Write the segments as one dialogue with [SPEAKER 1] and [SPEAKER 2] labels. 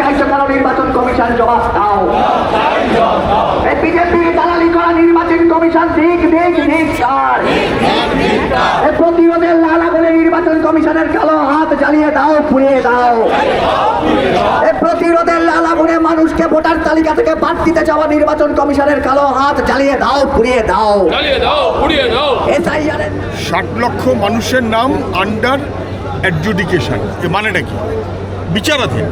[SPEAKER 1] চাইছো কেন নির্বাচন কমিশন জবাব দাও। এই বিজেপি দালালি করা নির্বাচন কমিশন দিক দিক দিক স্যার। এই প্রতিরোধের লালা বলে নির্বাচন কমিশনের কালো হাত জ্বালিয়ে দাও, পুড়িয়ে দাও। এই প্রতিরোধের লালা বলে মানুষকে ভোটার তালিকা থেকে বাদ দিতে যাওয়া নির্বাচন কমিশনের কালো হাত জ্বালিয়ে দাও, পুড়িয়ে দাও।
[SPEAKER 2] 60 লক্ষ মানুষের নাম আন্ডার অ্যাডজুডিকেশন, এর মানেটা কি? বিচারাধীন।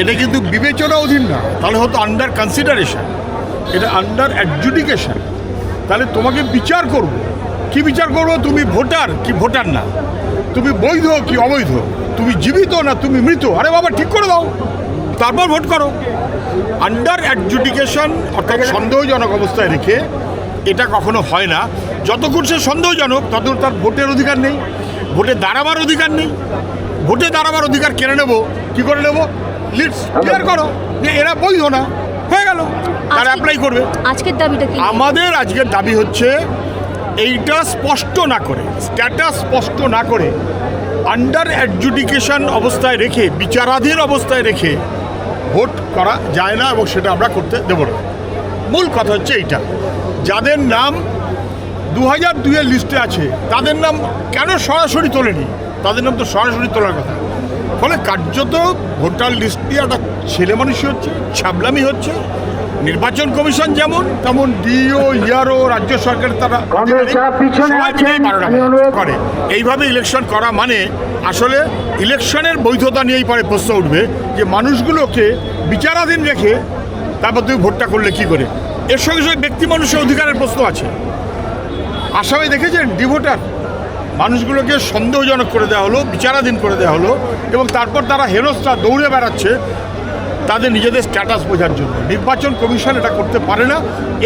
[SPEAKER 2] এটা কিন্তু বিবেচনা অধীন না, তাহলে হয়তো আন্ডার কনসিডারেশন। এটা আন্ডার অ্যাডজুডিকেশন। তাহলে তোমাকে বিচার করব। কি বিচার করবো? তুমি ভোটার কি ভোটার না, তুমি বৈধ কি অবৈধ, তুমি জীবিত না তুমি মৃত। আরে বাবা, ঠিক করে দাও, তারপর ভোট করো। আন্ডার অ্যাডজুডিকেশন অর্থাৎ সন্দেহজনক অবস্থায় রেখে এটা কখনো হয় না। যতক্ষণ সে সন্দেহজনক ততক্ষণ তার ভোটের অধিকার নেই, ভোটে দাঁড়াবার অধিকার নেই। ভোটে দাঁড়াবার অধিকার কেড়ে নেবো, কী করে নেবো? লিস্ট ক্লিয়ার করো যে এরা বৈধ না, হয়ে গেল, তারা অ্যাপ্লাই করবে।
[SPEAKER 3] আজকের দাবিটা কি?
[SPEAKER 2] আমাদের আজকের দাবি হচ্ছে এইটা স্পষ্ট না করে, স্ট্যাটাস স্পষ্ট না করে, আন্ডার অ্যাডজুডিকেশন অবস্থায় রেখে, বিচারাধীন অবস্থায় রেখে ভোট করা যায় না, এবং সেটা আমরা করতে দেব না। মূল কথা হচ্ছে এইটা, যাদের নাম 2002-এর লিস্টে আছে তাদের নাম কেন সরাসরি তোলেনি? তাদের নাম তো সরাসরি তোলার কথা। ফলে কার্যত ভোটার লিস্ট দিয়ে একটা ছেলে মানুষই হচ্ছে, ছাবলামি হচ্ছে। নির্বাচন কমিশন যেমন তেমন ডিও, ইয়ারও, রাজ্য সরকার তারা করে। এইভাবে ইলেকশন করা মানে আসলে ইলেকশনের বৈধতা নিয়েই পরে প্রশ্ন উঠবে যে মানুষগুলোকে বিচারাধীন রেখে তারপর তুমি ভোটটা করলে কি করে? এর সঙ্গে সঙ্গে ব্যক্তি মানুষের অধিকারের প্রশ্ন আছে। আসামে দেখেছেন ডিভোটার মানুষগুলোকে সন্দেহজনক করে দেওয়া হলো, বিচারাধীন করে দেওয়া হলো, এবং তারপর তারা হেনস্থা দৌড়ে বেড়াচ্ছে তাদের নিজেদের স্ট্যাটাস বোঝার জন্য। নির্বাচন কমিশন এটা করতে পারে না,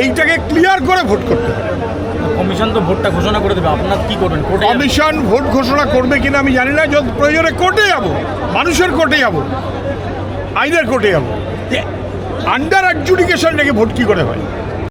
[SPEAKER 2] এইটাকে ক্লিয়ার করে ভোট করতে হবে।
[SPEAKER 4] কমিশন তো ভোটটা ঘোষণা করে দেবে, আপনার কি করবেন?
[SPEAKER 2] কমিশন ভোট ঘোষণা করবে কিনা আমি জানি না। যদি প্রয়োজনে কোর্টে যাবো, মানুষের কোর্টে যাবো, আইনের কোর্টে যাবো। আন্ডার অ্যাডজুডিকেশন রেখে ভোট কী করে হয়?